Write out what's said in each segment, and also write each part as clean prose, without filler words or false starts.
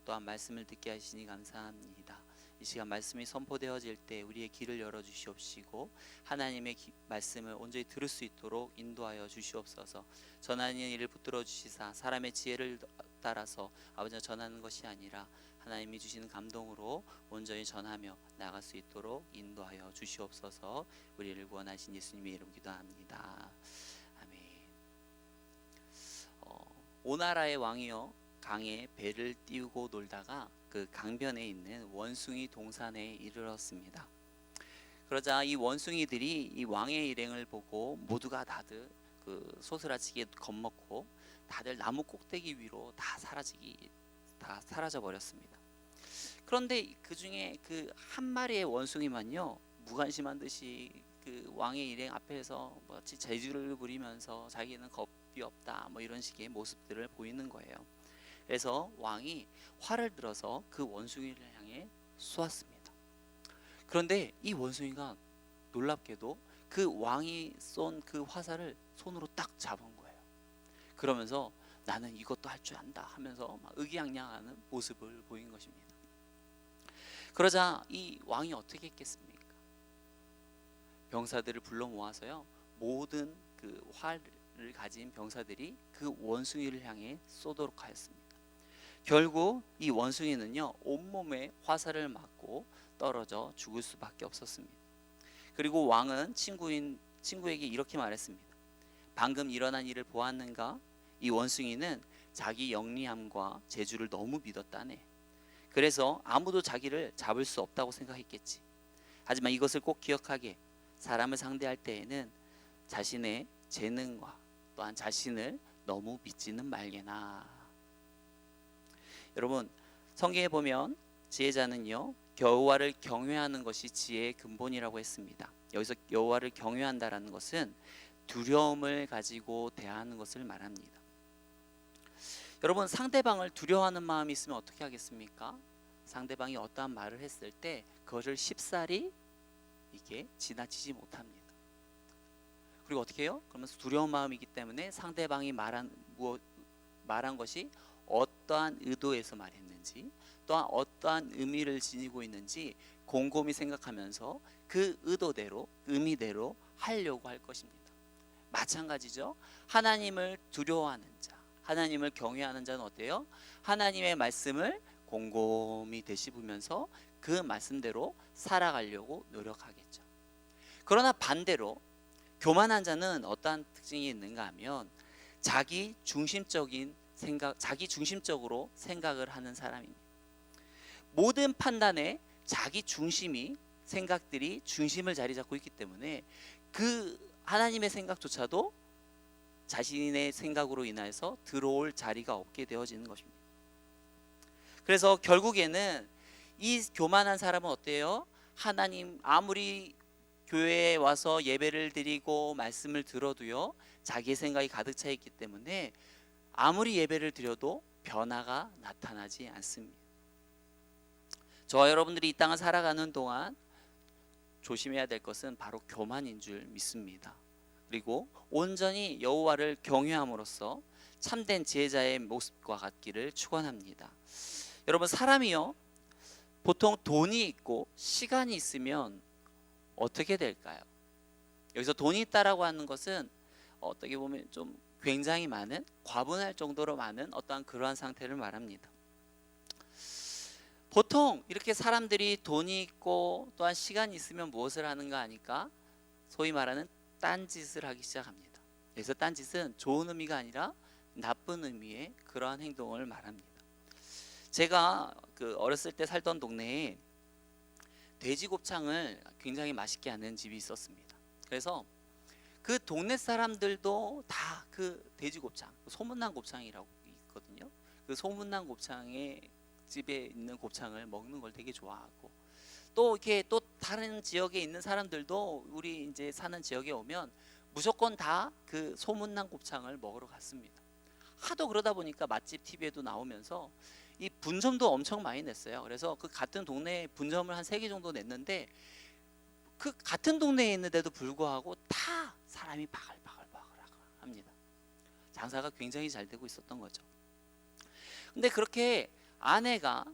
또한 말씀을 듣게 하시니 감사합니다. 이 시간 말씀이 선포되어질 때 우리의 길을 열어주시옵시고 하나님의 말씀을 온전히 들을 수 있도록 인도하여 주시옵소서. 전하는 일을 붙들어 주시사 사람의 지혜를 따라서 아버지가 전하는 것이 아니라 하나님이 주시는 감동으로 온전히 전하며 나아갈 수 있도록 인도하여 주시옵소서. 우리를 구원하신 예수님의 이름 기도합니다. 아멘. 오나라의 왕이요 강에 배를 띄우고 놀다가 그 강변에 있는 원숭이 동산에 이르렀습니다. 그러자 이 원숭이들이 이 왕의 일행을 보고 모두가 다들 그 소스라치게 겁먹고 다들 나무 꼭대기 위로 다 사라져 버렸습니다. 그런데 그 중에 그 한 마리의 원숭이만요 무관심한 듯이 그 왕의 일행 앞에서 마치 재주를 부리면서 자기는 겁이 없다 뭐 이런 식의 모습들을 보이는 거예요. 그래서 왕이 활을 들어서 그 원숭이를 향해 쏘았습니다. 그런데 이 원숭이가 놀랍게도 그 왕이 쏜 그 화살을 손으로 딱 잡은 거예요. 그러면서 나는 이것도 할 줄 안다 하면서 막 의기양양하는 모습을 보인 것입니다. 그러자 이 왕이 어떻게 했겠습니까? 병사들을 불러 모아서요 모든 그 활을 가진 병사들이 그 원숭이를 향해 쏘도록 하였습니다. 결국 이 원숭이는요 온몸에 화살을 맞고 떨어져 죽을 수밖에 없었습니다. 그리고 왕은 친구에게 이렇게 말했습니다. 방금 일어난 일을 보았는가? 이 원숭이는 자기 영리함과 재주를 너무 믿었다네. 그래서 아무도 자기를 잡을 수 없다고 생각했겠지. 하지만 이것을 꼭 기억하게. 사람을 상대할 때에는 자신의 재능과 또한 자신을 너무 믿지는 말게나. 여러분 성경에 보면 지혜자는요 여호와를 경외하는 것이 지혜의 근본이라고 했습니다. 여기서 여호와를 경외한다라는 것은 두려움을 가지고 대하는 것을 말합니다. 여러분 상대방을 두려워하는 마음이 있으면 어떻게 하겠습니까? 상대방이 어떠한 말을 했을 때 그것을 쉽사리 이게 지나치지 못합니다. 그리고 어떻게 해요? 그러면서 두려운 마음이기 때문에 상대방이 말한 것이 어떠한 의도에서 말했는지 또한 어떠한 의미를 지니고 있는지 곰곰이 생각하면서 그 의도대로 의미대로 하려고 할 것입니다. 마찬가지죠. 하나님을 두려워하는 자, 하나님을 경외하는 자는 어때요? 하나님의 말씀을 곰곰이 되씹으면서 그 말씀대로 살아가려고 노력하겠죠. 그러나 반대로 교만한 자는 어떠한 특징이 있는가 하면 자기 중심적으로 생각을 하는 사람입니다. 모든 판단에 자기 중심이 생각들이 중심을 자리 잡고 있기 때문에 그 하나님의 생각조차도 자신의 생각으로 인해서 들어올 자리가 없게 되어지는 것입니다. 그래서 결국에는 이 교만한 사람은 어때요? 하나님 아무리 교회에 와서 예배를 드리고 말씀을 들어도요 자기의 생각이 가득 차 있기 때문에 아무리 예배를 드려도 변화가 나타나지 않습니다. 저와 여러분들이 이 땅을 살아가는 동안 조심해야 될 것은 바로 교만인 줄 믿습니다. 그리고 온전히 여호와를 경외함으로써 참된 지혜자의 모습과 같기를 축원합니다. 여러분 사람이요 보통 돈이 있고 시간이 있으면 어떻게 될까요? 여기서 돈이 있다라고 하는 것은 어떻게 보면 좀 굉장히 많은 과분할 정도로 많은 어떠한 그러한 상태를 말합니다. 보통 이렇게 사람들이 돈이 있고 또한 시간이 있으면 무엇을 하는가 하니까 소위 말하는 딴짓을 하기 시작합니다. 그래서 딴짓은 좋은 의미가 아니라 나쁜 의미의 그러한 행동을 말합니다. 제가 어렸을 때 살던 동네에 돼지곱창을 굉장히 맛있게 하는 집이 있었습니다. 그래서 그 동네 사람들도 다 그 돼지곱창, 소문난 곱창이라고 있거든요. 그 소문난 곱창의 집에 있는 곱창을 먹는 걸 되게 좋아하고 또 이렇게 또 다른 지역에 있는 사람들도 우리 이제 사는 지역에 오면 무조건 다 그 소문난 곱창을 먹으러 갔습니다. 하도 그러다 보니까 맛집 TV에도 나오면서 이 분점도 엄청 많이 냈어요. 그래서 그 같은 동네에 분점을 한 3개 정도 냈는데 그 같은 동네에 있는데도 불구하고 다 사람이 바글바글 합니다. 장사가 굉장히 잘 되고 있었던 거죠. 근데 그렇게 아내가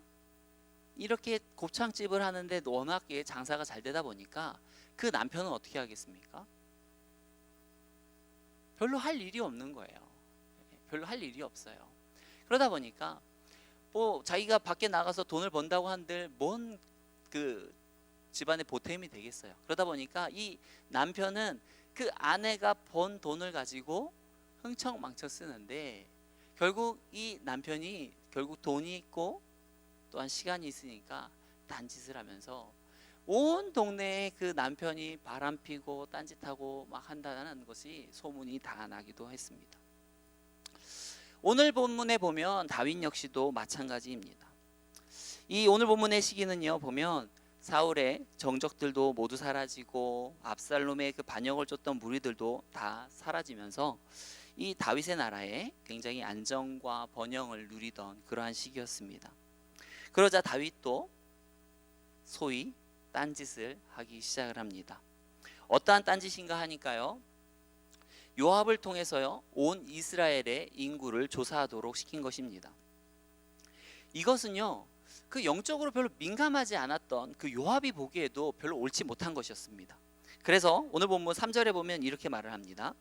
이렇게 곱창집을 하는데 워낙에 장사가 잘 되다 보니까 그 남편은 어떻게 하겠습니까? 별로 할 일이 없는 거예요. 별로 할 일이 없어요. 그러다 보니까 뭐 자기가 밖에 나가서 돈을 번다고 한들 뭔 그 집안의 보탬이 되겠어요. 그러다 보니까 이 남편은 그 아내가 번 돈을 가지고 흥청망청 쓰는데, 결국 이 남편이 결국 돈이 있고 또한 시간이 있으니까 딴짓을 하면서 온 동네에 그 남편이 바람피고 딴짓하고 막 한다는 것이 소문이 다 나기도 했습니다. 오늘 본문에 보면 다윗 역시도 마찬가지입니다. 이 오늘 본문의 시기는요, 보면 사울의 정적들도 모두 사라지고 압살롬의 그 반역을 쫓던 무리들도 다 사라지면서 이 다윗의 나라에 굉장히 안정과 번영을 누리던 그러한 시기였습니다. 그러자 다윗도 소위 딴짓을 하기 시작을 합니다. 어떠한 딴짓인가 하니까요, 요압을 통해서요 온 이스라엘의 인구를 조사하도록 시킨 것입니다. 이것은요 그 영적으로 별로 민감하지 않았던 그 요압이 보기에도 별로 옳지 못한 것이었습니다. 그래서 오늘 본문 3절에 보면 이렇게 말을 합니다.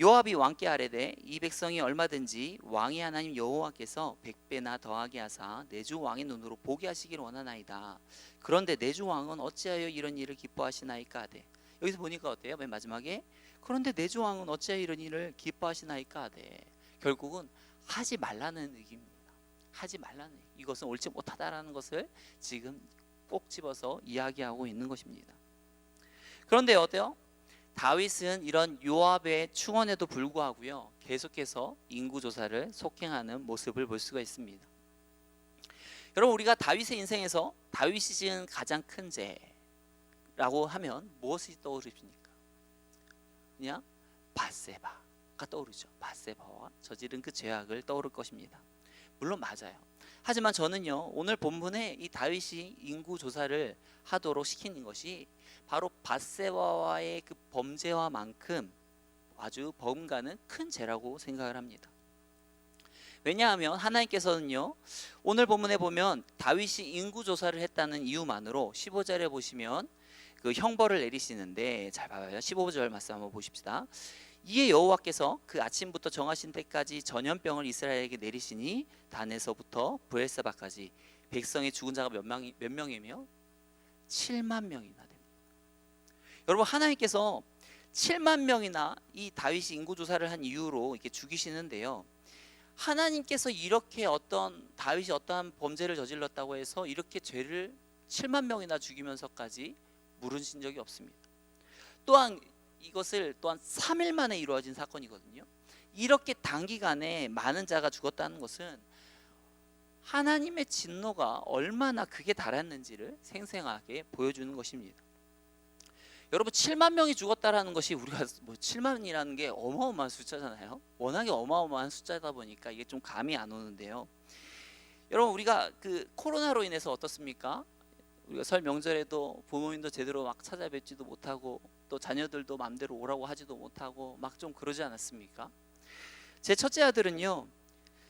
요압이 왕께 아뢰되 이 백성이 얼마든지 왕의 하나님 여호와께서 100배나 더하게 하사 내 주 왕의 눈으로 보게 하시기를 원하나이다. 그런데 내 주 왕은 어찌하여 이런 일을 기뻐하시나이까 하되, 여기서 보니까 어때요? 맨 마지막에 그런데 내 주 왕은 어찌하여 이런 일을 기뻐하시나이까 하되, 결국은 하지 말라는 얘기입니다. 하지 말라는 얘기. 이것은 옳지 못하다라는 것을 지금 꼭 집어서 이야기하고 있는 것입니다. 그런데 어때요? 다윗은 이런 요압의 충언에도 불구하고요 계속해서 인구조사를 속행하는 모습을 볼 수가 있습니다. 여러분, 우리가 다윗의 인생에서 다윗이 지은 가장 큰 죄라고 하면 무엇이 떠오르십니까? 그냥 밧세바가 떠오르죠. 밧세바와 저지른 그 죄악을 떠오를 것입니다. 물론 맞아요. 하지만 저는요 오늘 본문에 이 다윗이 인구조사를 하도록 시키는 것이 바로 밧세바와의 그 범죄와만큼 아주 버금가는 큰 죄라고 생각을 합니다. 왜냐하면 하나님께서는요 오늘 본문에 보면 다윗이 인구조사를 했다는 이유만으로 15절에 보시면 그 형벌을 내리시는데, 잘 봐요. 15절 말씀 한번 보십시다. 이에 여호와께서 그 아침부터 정하신 때까지 전염병을 이스라엘에게 내리시니 단에서부터 브엘세바까지 백성의 죽은 자가 몇 명이며 7만 명이나 됩니다. 여러분, 하나님께서 7만 명이나 이 다윗이 인구조사를 한 이유로 이렇게 죽이시는데요, 하나님께서 이렇게 다윗이 어떠한 범죄를 저질렀다고 해서 이렇게 죄를 7만 명이나 죽이면서까지 물으신 적이 없습니다. 또한 이것을 또한 3일 만에 이루어진 사건이거든요. 이렇게 단기간에 많은 자가 죽었다는 것은 하나님의 진노가 얼마나 극에 달했는지를 생생하게 보여주는 것입니다. 여러분, 7만 명이 죽었다라는 것이, 우리가 뭐 7만이라는 게 어마어마한 숫자잖아요. 워낙에 어마어마한 숫자다 보니까 이게 좀 감이 안 오는데요. 여러분, 우리가 그 코로나로 인해서 어떻습니까? 우리가 설 명절에도 부모님도 제대로 막 찾아뵙지도 못하고 또 자녀들도 마음대로 오라고 하지도 못하고 막 좀 그러지 않았습니까? 제 첫째 아들은요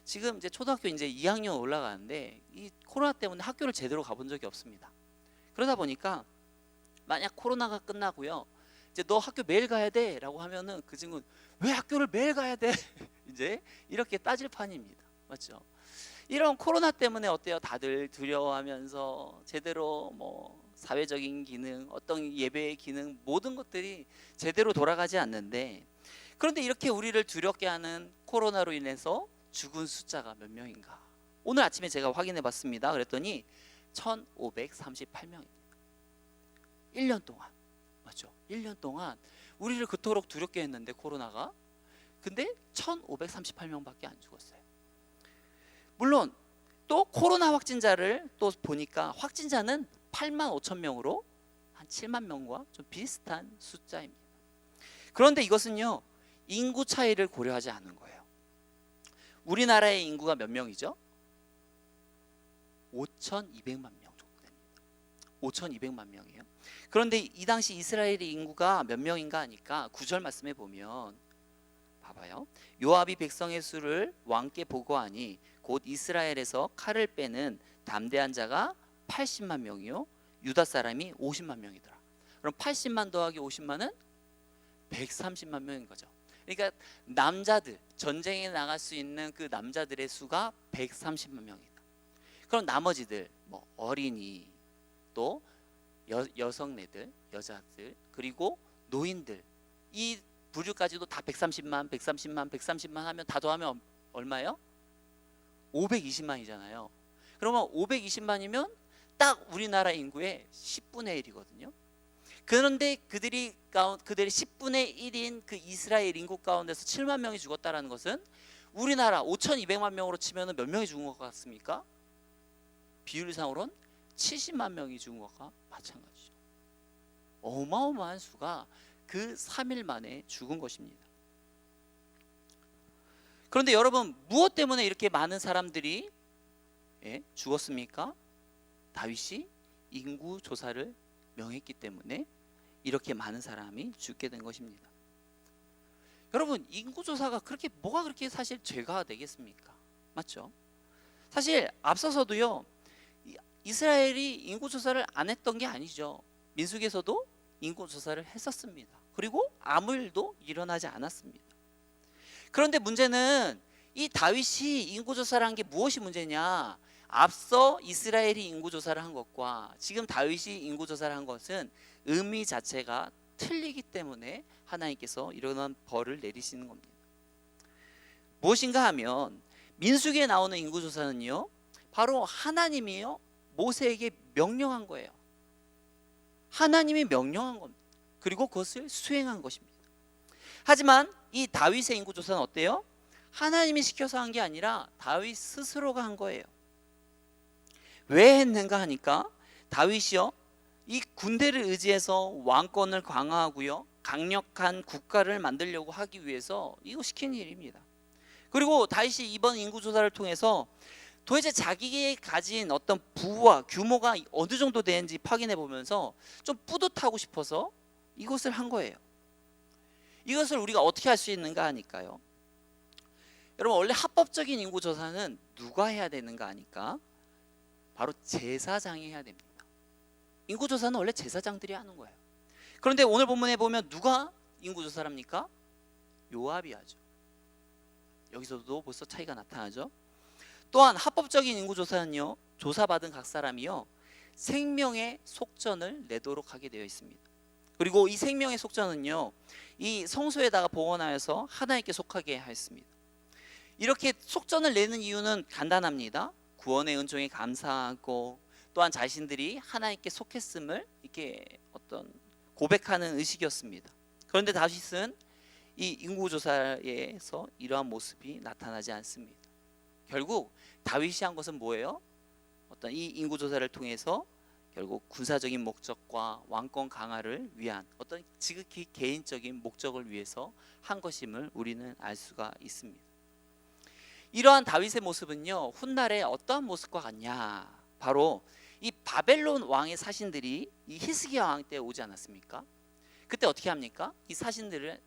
지금 이제 초등학교 이제 2학년 올라가는데 이 코로나 때문에 학교를 제대로 가본 적이 없습니다. 그러다 보니까 만약 코로나가 끝나고요 이제 너 학교 매일 가야 돼 라고 하면은 그 친구는 왜 학교를 매일 가야 돼? 이제 이렇게 따질 판입니다. 맞죠? 이런 코로나 때문에 어때요? 다들 두려워하면서 제대로 뭐 사회적인 기능, 어떤 예배의 기능, 모든 것들이 제대로 돌아가지 않는데, 그런데 이렇게 우리를 두렵게 하는 코로나로 인해서 죽은 숫자가 몇 명인가? 오늘 아침에 제가 확인해 봤습니다. 그랬더니 1538명입니다. 1년 동안. 맞죠? 1년 동안 우리를 그토록 두렵게 했는데 코로나가, 근데 1538명밖에 안 죽었어요. 물론 또 코로나 확진자를 또 보니까 확진자는 8만 5천 명으로 한 7만 명과 좀 비슷한 숫자입니다. 그런데 이것은요 인구 차이를 고려하지 않은 거예요. 우리나라의 인구가 몇 명이죠? 5,200만 명 정도 됩니다. 5,200만 명이에요. 그런데 이 당시 이스라엘의 인구가 몇 명인가 하니까 9절 말씀에 보면 봐봐요. 요압이 백성의 수를 왕께 보고하니 곧 이스라엘에서 칼을 빼는 담대한 자가 80만 명이요 유다 사람이 50만 명이더라. 그럼 80만 더하기 50만은 130만 명인 거죠. 그러니까 남자들, 전쟁에 나갈 수 있는 그 남자들의 수가 130만 명이다. 그럼 나머지들 뭐 어린이, 또 여성네들, 여자들, 그리고 노인들, 이 부류까지도 다 130만 하면 다 더하면 얼마예요? 520만이잖아요. 그러면 520만이면 딱 우리나라 인구의 10분의 1이거든요. 그런데 그들의 10분의 1인 그 이스라엘 인구 가운데서 7만 명이 죽었다는 것은 우리나라 5,200만 명으로 치면 몇 명이 죽은 것 같습니까? 비율상으로는 70만 명이 죽은 것과 마찬가지죠. 어마어마한 수가 그 3일 만에 죽은 것입니다. 그런데 여러분, 무엇 때문에 이렇게 많은 사람들이 죽었습니까? 다윗이 인구 조사를 명했기 때문에 이렇게 많은 사람이 죽게 된 것입니다. 여러분, 인구 조사가 뭐가 그렇게 사실 죄가 되겠습니까? 맞죠? 사실 앞서서도요, 이스라엘이 인구 조사를 안 했던 게 아니죠. 민수기에서도 인구 조사를 했었습니다. 그리고 아무 일도 일어나지 않았습니다. 그런데 문제는 이 다윗이 인구 조사를 한 게 무엇이 문제냐? 앞서 이스라엘이 인구 조사를 한 것과 지금 다윗이 인구 조사를 한 것은 의미 자체가 틀리기 때문에 하나님께서 이런 벌을 내리시는 겁니다. 무엇인가 하면 민수기에 나오는 인구 조사는요, 바로 하나님이요 모세에게 명령한 거예요. 하나님이 명령한 겁니다. 그리고 그것을 수행한 것입니다. 하지만 이 다윗의 인구 조사는 어때요? 하나님이 시켜서 한 게 아니라 다윗 스스로가 한 거예요. 왜 했는가 하니까 다윗이요, 이 군대를 의지해서 왕권을 강화하고요, 강력한 국가를 만들려고 하기 위해서 이거 시킨 일입니다. 그리고 다윗이 이번 인구 조사를 통해서 도대체 자기가 가진 어떤 부와 규모가 어느 정도 되는지 확인해 보면서 좀 뿌듯하고 싶어서 이것을 한 거예요. 이것을 우리가 어떻게 할 수 있는가 하니까요, 여러분, 원래 합법적인 인구 조사는 누가 해야 되는가 하니까 바로 제사장이 해야 됩니다. 인구 조사는 원래 제사장들이 하는 거예요. 그런데 오늘 본문에 보면 누가 인구 조사를 합니까? 요압이 하죠. 여기서도 벌써 차이가 나타나죠. 또한 합법적인 인구 조사는요, 조사받은 각 사람이요 생명의 속전을 내도록 하게 되어 있습니다. 그리고 이 생명의 속전은요, 이 성소에다가 보관하여서 하나님께 속하게 하였습니다. 이렇게 속전을 내는 이유는 간단합니다. 구원의 은총에 감사하고 또한 자신들이 하나님께 속했음을 이렇게 어떤 고백하는 의식이었습니다. 그런데 다윗은 이 인구조사에서 이러한 모습이 나타나지 않습니다. 결국 다윗이 한 것은 뭐예요? 어떤 이 인구조사를 통해서 결국 군사적인 목적과 왕권 강화를 위한 어떤 지극히 개인적인 목적을 위해서 한 것임을 우리는 알 수가 있습니다. 이러한 다윗의 모습은요, 훗날에 어떠한 모습과 같냐? 바로 이 바벨론 왕의 사신들이 이 히스기야 왕 때 오지 않았습니까? 그때 어떻게 합니까? 이 사신들을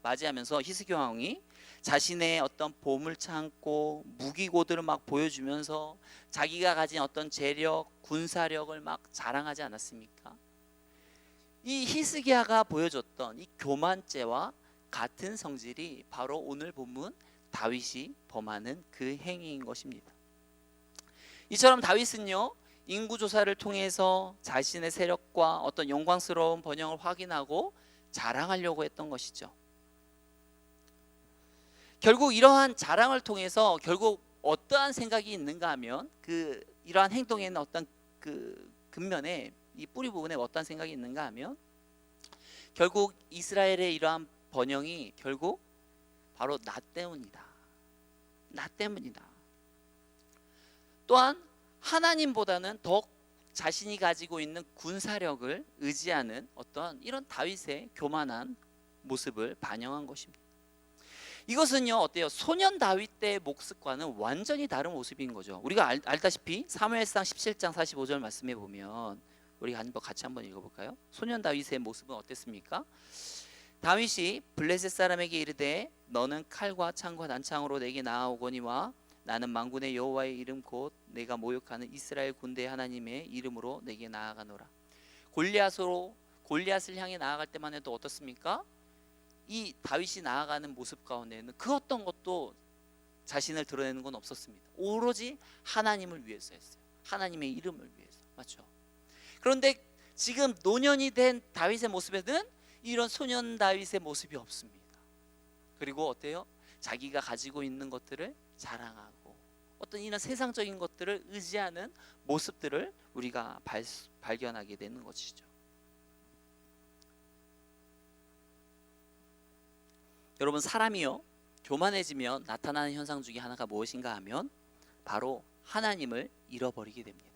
맞이하면서 히스기야 왕이 자신의 어떤 보물창고, 무기고들을 막 보여주면서 자기가 가진 어떤 재력, 군사력을 막 자랑하지 않았습니까? 이 히스기야가 보여줬던 이 교만죄와 같은 성질이 바로 오늘 본문 다윗이 범하는 그 행위인 것입니다. 이처럼 다윗은요, 인구조사를 통해서 자신의 세력과 어떤 영광스러운 번영을 확인하고 자랑하려고 했던 것이죠. 결국 이러한 자랑을 통해서 결국 어떠한 생각이 있는가 하면 이러한 행동에는 어떤 그 근면에 이 뿌리 부분에 어떠한 생각이 있는가 하면 결국 이스라엘의 이러한 번영이 결국 바로 나 때문이다. 나 때문이다. 또한 하나님보다는 더 자신이 가지고 있는 군사력을 의지하는 어떤 이런 다윗의 교만한 모습을 반영한 것입니다. 이것은요, 어때요? 소년 다윗 때의 모습과는 완전히 다른 모습인 거죠. 우리가 알다시피 사무엘상 17장 45절 말씀해 보면 우리가 같이 한번 읽어볼까요? 소년 다윗의 모습은 어땠습니까? 다윗이 블레셋 사람에게 이르되 너는 칼과 창과 단창으로 내게 나아오거니와 나는 만군의 여호와의 이름 곧 내가 모욕하는 이스라엘 군대 하나님의 이름으로 내게 나아가노라. 골리앗을 향해 나아갈 때만 해도 어떻습니까? 이 다윗이 나아가는 모습 가운데는 그 어떤 것도 자신을 드러내는 건 없었습니다. 오로지 하나님을 위해서 했어요. 하나님의 이름을 위해서. 맞죠? 그런데 지금 노년이 된 다윗의 모습에는 이런 소년 다윗의 모습이 없습니다. 그리고 어때요? 자기가 가지고 있는 것들을 자랑하고 어떤 이런 세상적인 것들을 의지하는 모습들을 우리가 발견하게 되는 것이죠. 여러분, 사람이요 교만해지면 나타나는 현상 중에 하나가 무엇인가 하면 바로 하나님을 잃어버리게 됩니다.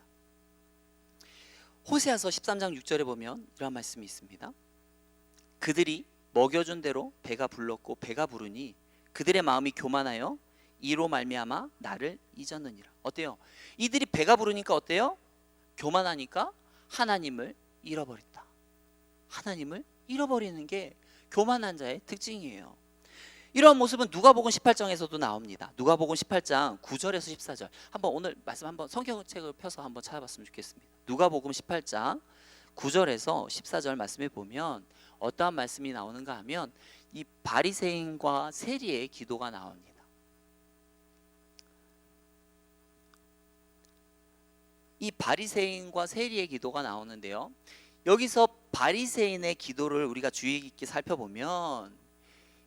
호세아서 13장 6절에 보면 이런 말씀이 있습니다. 그들이 먹여준 대로 배가 불렀고 배가 부르니 그들의 마음이 교만하여 이로 말미암아 나를 잊었느니라. 어때요? 이들이 배가 부르니까 어때요? 교만하니까 하나님을 잃어버렸다. 하나님을 잃어버리는 게 교만한 자의 특징이에요. 이러한 모습은 누가복음 18장에서도 나옵니다. 누가복음 18장 9절에서 14절. 한번 오늘 말씀 한번 성경책을 펴서 한번 찾아봤으면 좋겠습니다. 누가복음 18장 9절에서 14절 말씀에 보면 어떠한 말씀이 나오는가 하면 이 바리새인과 세리의 기도가 나옵니다. 이 바리새인과 세리의 기도가 나오는데요. 여기서 바리새인의 기도를 우리가 주의 깊게 살펴보면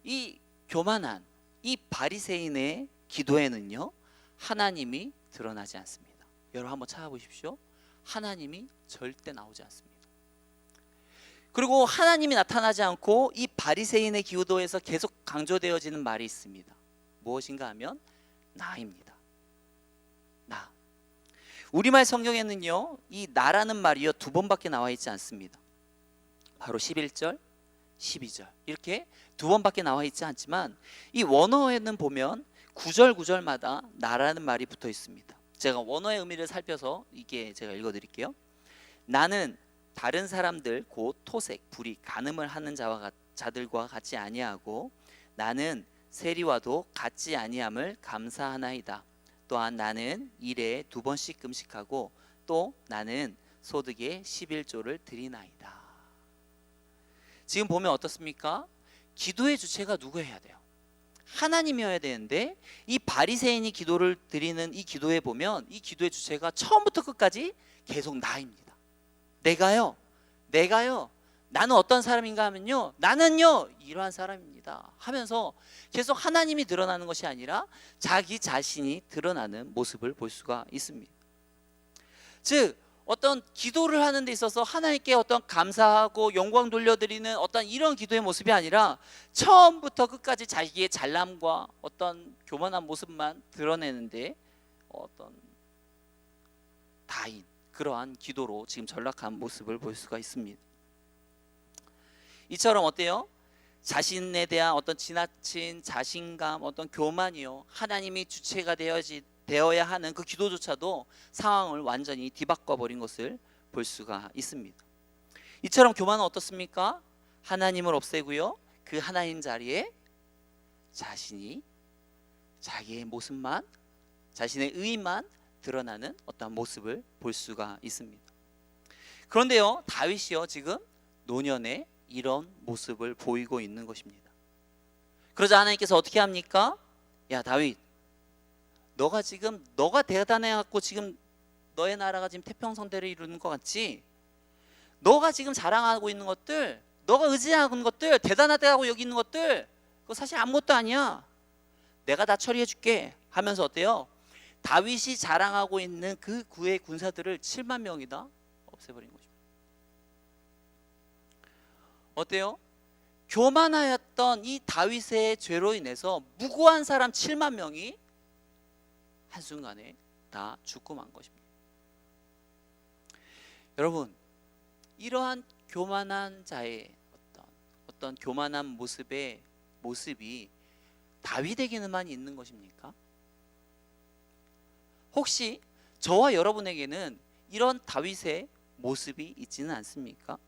이 교만한 이 바리새인의 기도에는요 하나님이 드러나지 않습니다. 여러분 한번 찾아보십시오. 하나님이 절대 나오지 않습니다. 그리고 하나님이 나타나지 않고 이 바리새인의 기도에서 계속 강조되어지는 말이 있습니다. 무엇인가 하면 나입니다. 나. 우리말 성경에는요 이 나라는 말이요 2번밖에 나와 있지 않습니다. 바로 11절 12절 이렇게 2번밖에 나와 있지 않지만 이 원어에는 보면 9절 9절마다 나라는 말이 붙어 있습니다. 제가 원어의 의미를 살펴서 이게 제가 읽어드릴게요. 나는 다른 사람들 곧 토색, 불이, 간음을 하는 자들과 같지 아니하고 나는 세리와도 같지 아니함을 감사하나이다. 또한 나는 일에 2번씩 금식하고 또 나는 소득의 11조를 드리나이다. 지금 보면 어떻습니까? 기도의 주체가 누구여야 돼요? 하나님이어야 되는데 이 바리새인이 기도를 드리는 이 기도에 보면 이 기도의 주체가 처음부터 끝까지 계속 나입니다. 내가요 나는 어떤 사람인가 하면요 나는요 이러한 사람입니다 하면서 계속 하나님이 드러나는 것이 아니라 자기 자신이 드러나는 모습을 볼 수가 있습니다. 즉 어떤 기도를 하는 데 있어서 하나님께 어떤 감사하고 영광 돌려드리는 어떤 이런 기도의 모습이 아니라 처음부터 끝까지 자기의 잘남과 어떤 교만한 모습만 드러내는데 어떤 다인 그러한 기도로 지금 전락한 모습을 볼 수가 있습니다. 이처럼 어때요? 자신에 대한 어떤 지나친 자신감, 어떤 교만이요 하나님이 주체가 되어야 하는 그 기도조차도 상황을 완전히 뒤바꿔 버린 것을 볼 수가 있습니다. 이처럼 교만은 어떻습니까? 하나님을 없애고요 그 하나님 자리에 자신이 자기의 모습만 자신의 의만 드러나는 어떤 모습을 볼 수가 있습니다. 그런데요 다윗이요 지금 노년에 이런 모습을 보이고 있는 것입니다. 그러자 하나님께서 어떻게 합니까? 야 다윗 너가 대단해갖고 지금 너의 나라가 지금 태평성대를 이루는 것 같지? 너가 지금 자랑하고 있는 것들 너가 의지하고 있는 것들 대단하다고 여기는 것들 그거 사실 아무것도 아니야. 내가 다 처리해 줄게 하면서 어때요? 다윗이 자랑하고 있는 그 구의 군사들을 7만 명이다 없애버린 것입니다. 어때요? 교만하였던 이 다윗의 죄로 인해서 무고한 사람 7만 명이 한순간에 다 죽고 만 것입니다. 여러분 이러한 교만한 자의 어떤 교만한 모습이 다윗에게만 있는 것입니까? 혹시 저와 여러분에게는 이런 다윗의 모습이 있지는 않습니까?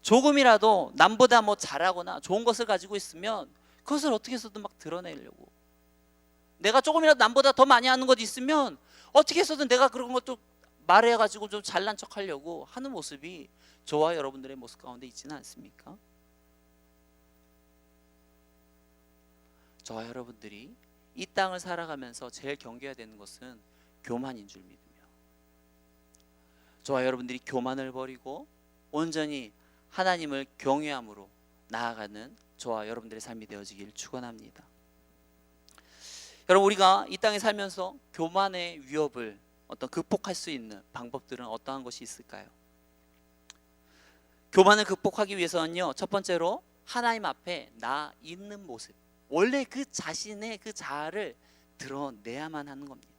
조금이라도 남보다 뭐 잘하거나 좋은 것을 가지고 있으면 그것을 어떻게 해서든 막 드러내려고, 내가 조금이라도 남보다 더 많이 하는 것 있으면 어떻게 해서든 내가 그런 것도 말해가지고 좀 잘난 척 하려고 하는 모습이 저와 여러분들의 모습 가운데 있지는 않습니까? 저와 여러분들이 이 땅을 살아가면서 제일 경계해야 되는 것은 교만인 줄 믿으며, 저와 여러분들이 교만을 버리고 온전히 하나님을 경외함으로 나아가는 저와 여러분들의 삶이 되어지길 축원합니다. 여러분, 우리가 이 땅에 살면서 교만의 위협을 극복할 수 있는 방법들은 어떠한 것이 있을까요? 교만을 극복하기 위해서는요, 첫 번째로 하나님 앞에 나 있는 모습, 원래 그 자신의 그 자아를 드러내야만 하는 겁니다.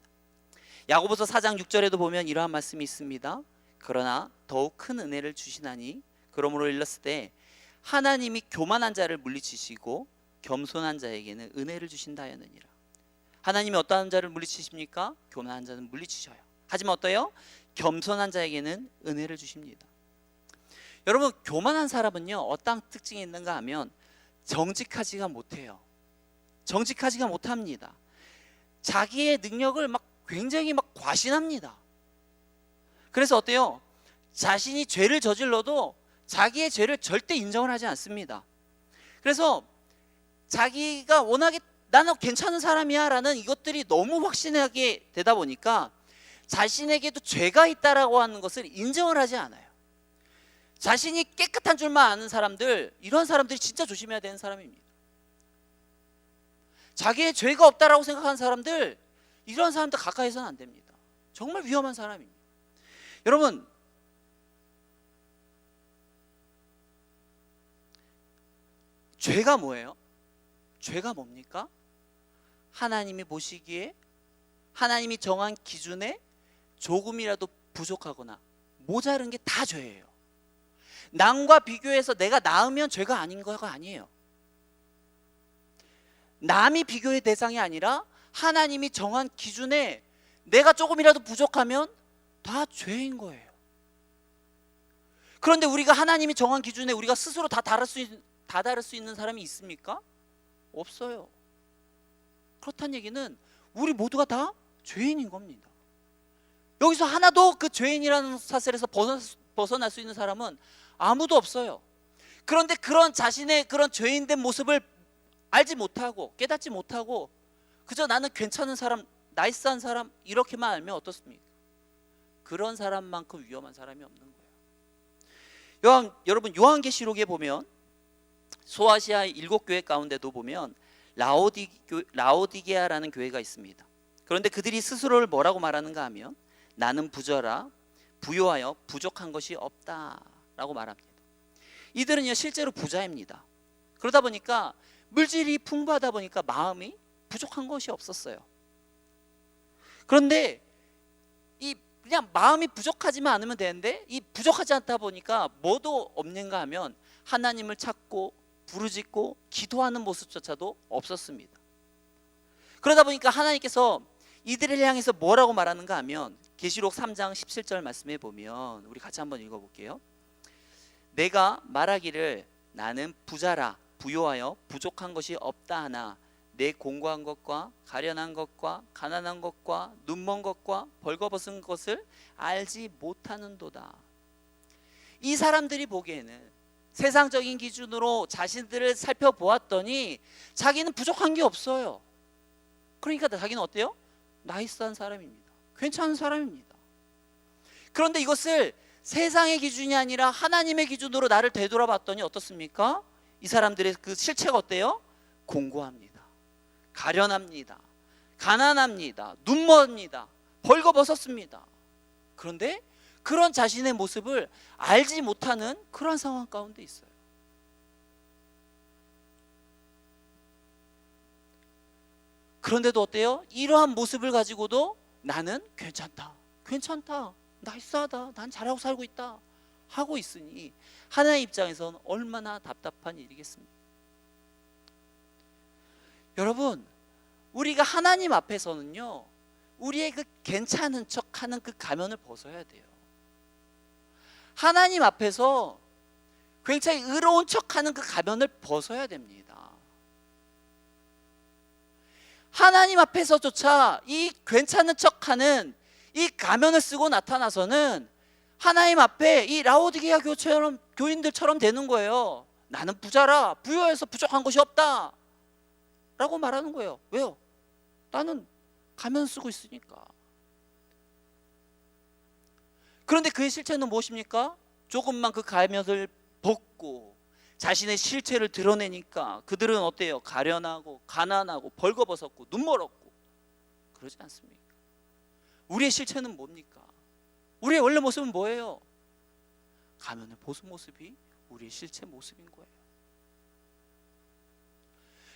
야고보서 4장 6절에도 보면 이러한 말씀이 있습니다. 그러나 더욱 큰 은혜를 주시나니 그러므로 일렀을 때 하나님이 교만한 자를 물리치시고 겸손한 자에게는 은혜를 주신다 하였느니라. 하나님이 어떠한 자를 물리치십니까? 교만한 자는 물리치셔요. 하지만 어떠요? 겸손한 자에게는 은혜를 주십니다. 여러분, 교만한 사람은요, 어떤 특징이 있는가 하면 정직하지가 못해요. 정직하지가 못합니다. 자기의 능력을 굉장히 과신합니다. 그래서 어때요? 자신이 죄를 저질러도 자기의 죄를 절대 인정을 하지 않습니다. 그래서 자기가 워낙에 나는 괜찮은 사람이야 라는 이것들이 너무 확신하게 되다 보니까 자신에게도 죄가 있다라고 하는 것을 인정을 하지 않아요. 자신이 깨끗한 줄만 아는 사람들, 이런 사람들이 진짜 조심해야 되는 사람입니다. 자기의 죄가 없다라고 생각하는 사람들, 이런 사람들 가까이 해서는 안 됩니다. 정말 위험한 사람입니다. 여러분, 죄가 뭐예요? 죄가 뭡니까? 하나님이 보시기에, 하나님이 정한 기준에 조금이라도 부족하거나 모자른 게 다 죄예요. 남과 비교해서 내가 나으면 죄가 아닌 거가 아니에요. 남이 비교의 대상이 아니라 하나님이 정한 기준에 내가 조금이라도 부족하면 다 죄인 거예요. 그런데 우리가 하나님이 정한 기준에 우리가 스스로 다 다를 수 있는 사람이 있습니까? 없어요. 그렇다는 얘기는 우리 모두가 다 죄인인 겁니다. 여기서 하나도 그 죄인이라는 사슬에서 벗어날 수 있는 사람은 아무도 없어요. 그런데 그런 자신의 그런 죄인된 모습을 알지 못하고 깨닫지 못하고 그저 나는 괜찮은 사람, 나이스한 사람 이렇게만 알면 어떻습니까? 그런 사람만큼 위험한 사람이 없는 거예요. 여러분, 요한계시록에 보면 소아시아 7교회 가운데도 보면 라오디게아라는 교회가 있습니다. 그런데 그들이 스스로를 뭐라고 말하는가 하면 나는 부유하여 부족한 것이 없다라고 말합니다. 이들은요, 실제로 부자입니다. 그러다 보니까 물질이 풍부하다 보니까 마음이 부족한 것이 없었어요. 그런데 그냥 마음이 부족하지만 않으면 되는데 이 부족하지 않다 보니까 뭐도 없는가 하면 하나님을 찾고 부르짖고 기도하는 모습조차도 없었습니다. 그러다 보니까 하나님께서 이들을 향해서 뭐라고 말하는가 하면 계시록 3장 17절 말씀해 보면 우리 같이 한번 읽어볼게요. 내가 말하기를 나는 부자라 부요하여 부족한 것이 없다 하나 내 공고한 것과 가련한 것과 가난한 것과 눈먼 것과 벌거벗은 것을 알지 못하는도다. 이 사람들이 보기에는 세상적인 기준으로 자신들을 살펴보았더니 자기는 부족한 게 없어요. 그러니까 자기는 어때요? 나이스한 사람입니다. 괜찮은 사람입니다. 그런데 이것을 세상의 기준이 아니라 하나님의 기준으로 나를 되돌아봤더니 어떻습니까? 이 사람들의 그 실체가 어때요? 공고합니다. 가련합니다. 가난합니다. 눈먼니다. 벌거벗었습니다. 그런데 그런 자신의 모습을 알지 못하는 그런 상황 가운데 있어요. 그런데도 어때요? 이러한 모습을 가지고도 나는 괜찮다, 나이스하다, 난 잘하고 살고 있다 하고 있으니 하나님 입장에서는 얼마나 답답한 일이겠습니까? 여러분, 우리가 하나님 앞에서는요, 우리의 그 괜찮은 척하는 그 가면을 벗어야 돼요. 하나님 앞에서 굉장히 의로운 척하는 그 가면을 벗어야 됩니다. 하나님 앞에서조차 이 괜찮은 척하는 이 가면을 쓰고 나타나서는 하나님 앞에 이 라오디게아 교인들처럼 되는 거예요. 나는 부자라, 부여해서 부족한 것이 없다 라고 말하는 거예요. 왜요? 나는 가면 쓰고 있으니까. 그런데 그의 실체는 무엇입니까? 조금만 그 가면을 벗고 자신의 실체를 드러내니까 그들은 어때요? 가련하고 가난하고 벌거벗었고 눈멀었고 그러지 않습니까? 우리의 실체는 뭡니까? 우리의 원래 모습은 뭐예요? 가면을 벗은 모습이 우리의 실체 모습인 거예요.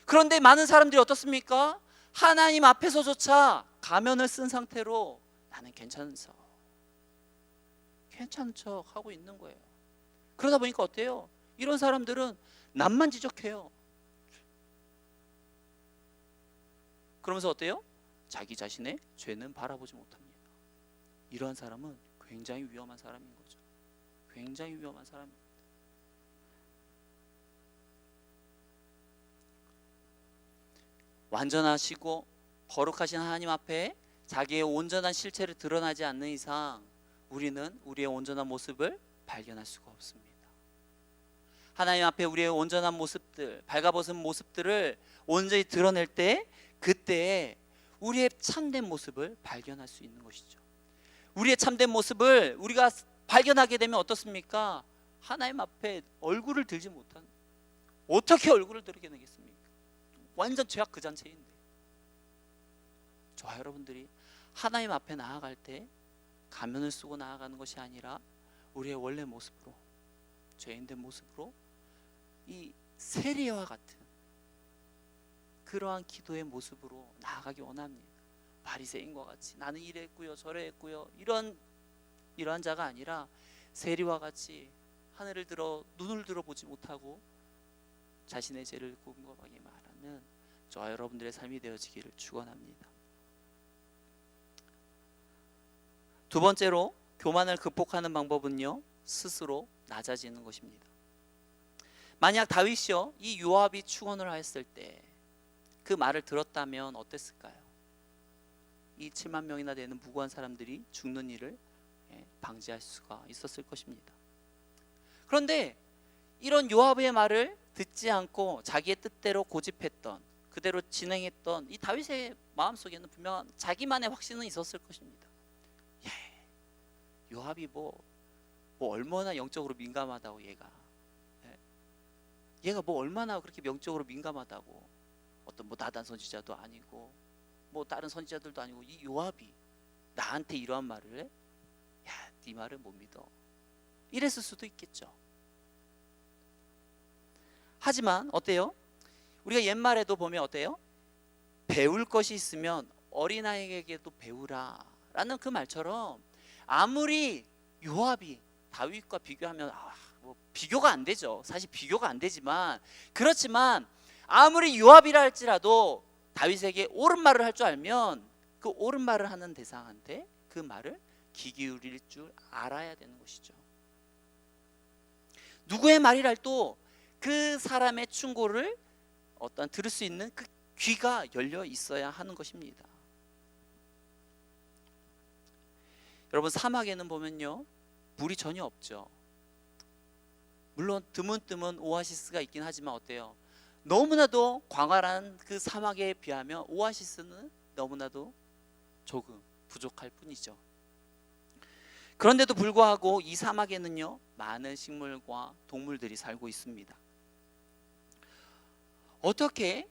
그런데 많은 사람들이 어떻습니까? 하나님 앞에서조차 가면을 쓴 상태로 나는 괜찮은 척 하고 있는 거예요. 그러다 보니까 어때요? 이런 사람들은 남만 지적해요. 그러면서 어때요? 자기 자신의 죄는 바라보지 못합니다. 이러한 사람은 굉장히 위험한 사람인 거죠. 굉장히 위험한 사람입니다. 완전하시고 거룩하신 하나님 앞에 자기의 온전한 실체를 드러나지 않는 이상 우리는 우리의 온전한 모습을 발견할 수가 없습니다. 하나님 앞에 우리의 온전한 모습들, 발가벗은 모습들을 온전히 드러낼 때 그때 우리의 참된 모습을 발견할 수 있는 것이죠. 우리의 참된 모습을 우리가 발견하게 되면 어떻습니까? 하나님 앞에 얼굴을 들지 못한, 어떻게 얼굴을 들게되겠습니까? 완전 죄악 그 자체인데. 저와 여러분들이 하나님 앞에 나아갈 때 가면을 쓰고 나아가는 것이 아니라 우리의 원래 모습으로, 죄인된 모습으로 이 세리와 같은 그러한 기도의 모습으로 나아가기 원합니다. 바리새인과 같이 나는 이랬고요 저랬고요 이러한 자가 아니라 세리와 같이 하늘을 들어 눈을 들어보지 못하고 자신의 죄를 공고하게 말하는 저와 여러분들의 삶이 되어지기를 축원합니다. 두 번째로 교만을 극복하는 방법은요, 스스로 낮아지는 것입니다. 만약 다윗이요 이 요압이 축원을 하였을 때 그 말을 들었다면 어땠을까요? 이 7만 명이나 되는 무고한 사람들이 죽는 일을 방지할 수가 있었을 것입니다. 그런데 이런 요압의 말을 듣지 않고 자기의 뜻대로 고집했던, 그대로 진행했던 이 다윗의 마음속에는 분명한 자기만의 확신은 있었을 것입니다. 요압이 뭐 얼마나 영적으로 민감하다고, 얘가 뭐 얼마나 그렇게 영적으로 민감하다고, 어떤 뭐 나단 선지자도 아니고 뭐 다른 선지자들도 아니고 이 요압이 나한테 이러한 말을 해? 야, 네 말을 못 믿어. 이랬을 수도 있겠죠. 하지만 어때요? 우리가 옛말에도 보면 어때요? 배울 것이 있으면 어린아이에게도 배우라 라는 그 말처럼 아무리 요압이 다윗과 비교하면 뭐 비교가 안 되죠. 사실 비교가 안 되지만, 그렇지만 아무리 요압이라 할지라도 다윗에게 옳은 말을 할 줄 알면 그 옳은 말을 하는 대상한테 그 말을 귀 기울일 줄 알아야 되는 것이죠. 누구의 말이랄도 그 사람의 충고를 들을 수 있는 그 귀가 열려 있어야 하는 것입니다. 여러분, 사막에는 보면요 물이 전혀 없죠. 물론 드문드문 오아시스가 있긴 하지만 어때요? 너무나도 광활한 그 사막에 비하면 오아시스는 너무나도 조금 부족할 뿐이죠. 그런데도 불구하고 이 사막에는요 많은 식물과 동물들이 살고 있습니다. 어떻게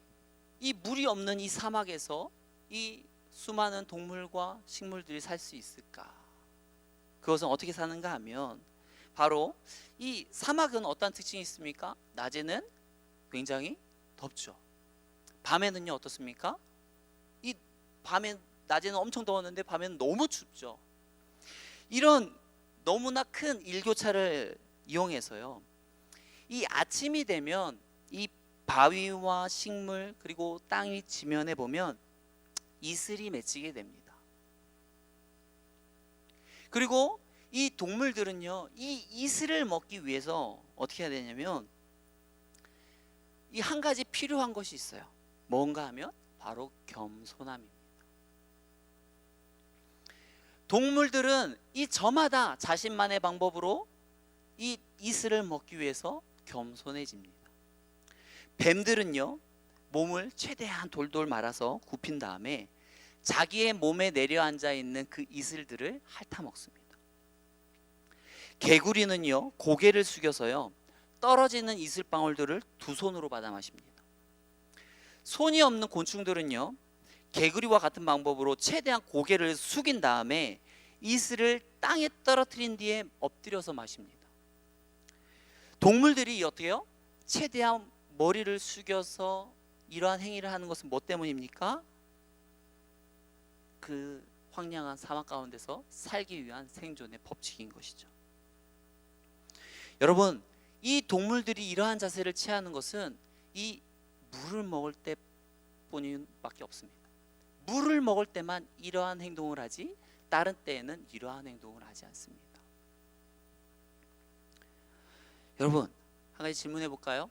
이 물이 없는 이 사막에서 이 수많은 동물과 식물들이 살 수 있을까? 그것은 어떻게 사는가 하면 바로 이 사막은 어떤 특징이 있습니까? 낮에는 굉장히 덥죠. 밤에는요 어떻습니까? 이 낮에는 엄청 더웠는데 밤에는 너무 춥죠. 이런 너무나 큰 일교차를 이용해서요 이 아침이 되면 이 바위와 식물 그리고 땅이 지면에 보면 이슬이 맺히게 됩니다. 그리고 이 동물들은요, 이 이슬을 먹기 위해서 어떻게 해야 되냐면 이 한 가지 필요한 것이 있어요. 뭔가 하면 바로 겸손함입니다. 동물들은 이 저마다 자신만의 방법으로 이 이슬을 먹기 위해서 겸손해집니다. 뱀들은요, 몸을 최대한 돌돌 말아서 굽힌 다음에 자기의 몸에 내려앉아 있는 그 이슬들을 핥아 먹습니다. 개구리는요, 고개를 숙여서요, 떨어지는 이슬방울들을 두 손으로 받아 마십니다. 손이 없는 곤충들은요, 개구리와 같은 방법으로 최대한 고개를 숙인 다음에 이슬을 땅에 떨어뜨린 뒤에 엎드려서 마십니다. 동물들이 어떻게요? 최대한 머리를 숙여서 이러한 행위를 하는 것은 뭐 때문입니까? 그 황량한 사막 가운데서 살기 위한 생존의 법칙인 것이죠. 여러분, 이 동물들이 이러한 자세를 취하는 것은 이 물을 먹을 때뿐밖에 없습니다. 물을 먹을 때만 이러한 행동을 하지 다른 때에는 이러한 행동을 하지 않습니다. 여러분, 한 가지 질문해 볼까요?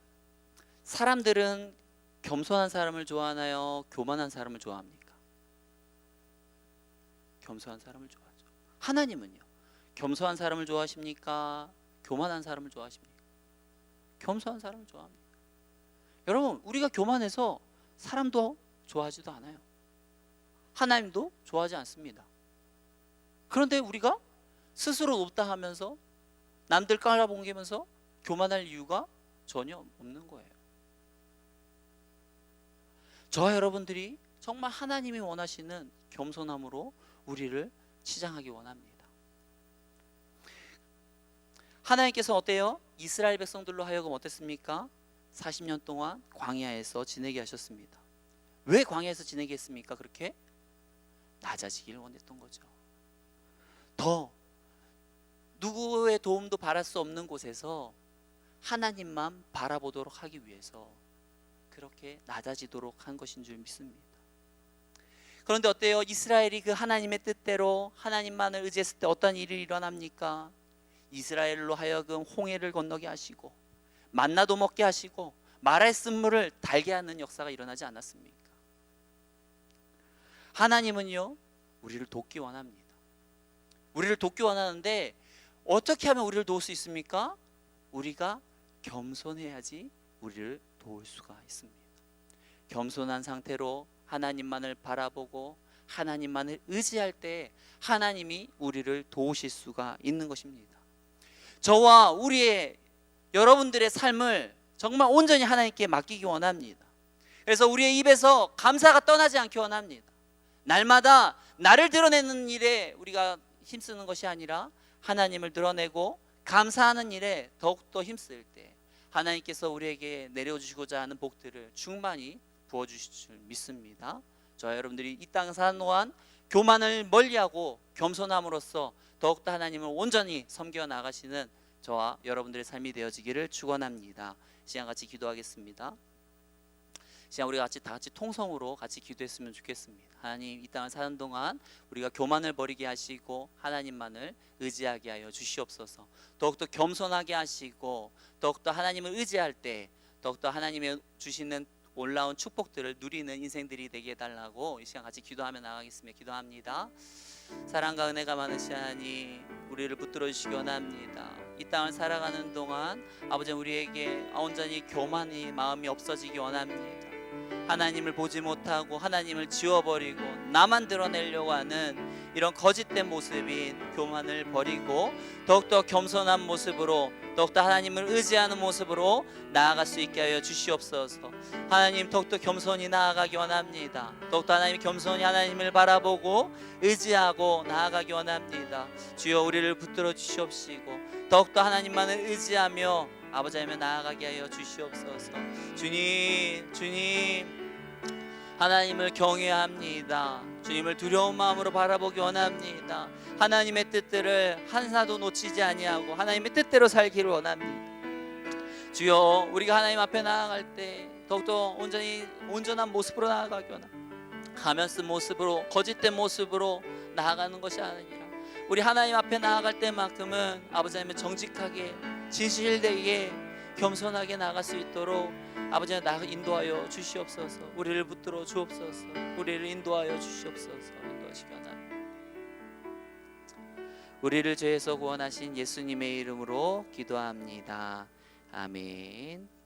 사람들은 겸손한 사람을 좋아하나요? 교만한 사람을 좋아합니까? 겸손한 사람을 좋아하죠. 하나님은요, 겸손한 사람을 좋아하십니까? 교만한 사람을 좋아하십니까? 겸손한 사람을 좋아합니다. 여러분, 우리가 교만해서 사람도 좋아하지도 않아요. 하나님도 좋아하지 않습니다. 그런데 우리가 스스로 높다 하면서 남들 깔아봉기면서 교만할 이유가 전혀 없는 거예요. 저와 여러분들이 정말 하나님이 원하시는 겸손함으로 우리를 치장하기 원합니다. 하나님께서 어때요? 이스라엘 백성들로 하여금 어땠습니까? 40년 동안 광야에서 지내게 하셨습니다. 왜 광야에서 지내게 했습니까? 그렇게 낮아지기를 원했던 거죠. 더 누구의 도움도 바랄 수 없는 곳에서 하나님만 바라보도록 하기 위해서 그렇게 낮아지도록 한 것인 줄 믿습니다. 그런데 어때요? 이스라엘이 그 하나님의 뜻대로 하나님만을 의지했을 때 어떤 일이 일어납니까? 이스라엘로 하여금 홍해를 건너게 하시고 만나도 먹게 하시고 말씀물을 달게 하는 역사가 일어나지 않았습니까? 하나님은요, 우리를 돕기 원합니다. 우리를 돕기 원하는데 어떻게 하면 우리를 도울 수 있습니까? 우리가 겸손해야지 우리를 도울 수가 있습니다. 겸손한 상태로 하나님만을 바라보고 하나님만을 의지할 때 하나님이 우리를 도우실 수가 있는 것입니다. 저와 우리의 여러분들의 삶을 정말 온전히 하나님께 맡기기 원합니다. 그래서 우리의 입에서 감사가 떠나지 않기 원합니다. 날마다 나를 드러내는 일에 우리가 힘쓰는 것이 아니라 하나님을 드러내고 감사하는 일에 더욱더 힘쓸 때 하나님께서 우리에게 내려주시고자 하는 복들을 충만히 부어주실 줄 믿습니다. 저와 여러분들이 이 땅 사는 동안 교만을 멀리하고 겸손함으로써 더욱더 하나님을 온전히 섬겨 나가시는 저와 여러분들의 삶이 되어지기를 축원합니다. 시간 같이 기도하겠습니다. 시간 우리가 다 같이 통성으로 같이 기도했으면 좋겠습니다. 하나님, 이 땅을 사는 동안 우리가 교만을 버리게 하시고 하나님만을 의지하게 하여 주시옵소서. 더욱더 겸손하게 하시고 더욱더 하나님을 의지할 때 더욱더 하나님의 주시는 올라온 축복들을 누리는 인생들이 되게 해달라고 이 시간 같이 기도하며 나가겠습니다. 기도합니다. 사랑과 은혜가 많으신 하나님, 우리를 붙들어 주시기 원합니다. 이 땅을 살아가는 동안 아버지, 우리에게 온전히 교만이 마음이 없어지기 원합니다. 하나님을 보지 못하고 하나님을 지워버리고 나만 드러내려고 하는 이런 거짓된 모습인 교만을 버리고 더욱더 겸손한 모습으로 더욱더 하나님을 의지하는 모습으로 나아갈 수 있게 하여 주시옵소서. 하나님, 더욱더 겸손히 나아가기 원합니다. 더욱더 하나님 겸손히 하나님을 바라보고 의지하고 나아가기 원합니다. 주여, 우리를 붙들어 주시옵시고 더욱더 하나님만을 의지하며 아버지 하며 나아가게 하여 주시옵소서. 주님 하나님을 경외합니다. 주님을 두려운 마음으로 바라보기 원합니다. 하나님의 뜻들을 하나도 놓치지 아니하고 하나님의 뜻대로 살기를 원합니다. 주여, 우리가 하나님 앞에 나아갈 때 더욱더 온전한 모습으로 나아가기 원합니다. 가면 쓴 모습으로, 거짓된 모습으로 나아가는 것이 아니라 우리 하나님 앞에 나아갈 때만큼은 아버지 하나님 정직하게 진실되게 겸손하게 나아갈 수 있도록 아버지 하나님 인도하여 주시옵소서. 우리를 붙들어 주옵소서. 우리를 인도하여 주시옵소서. 인도하시기 원합니다. 우리를 죄에서 구원하신 예수님의 이름으로 기도합니다. 아멘.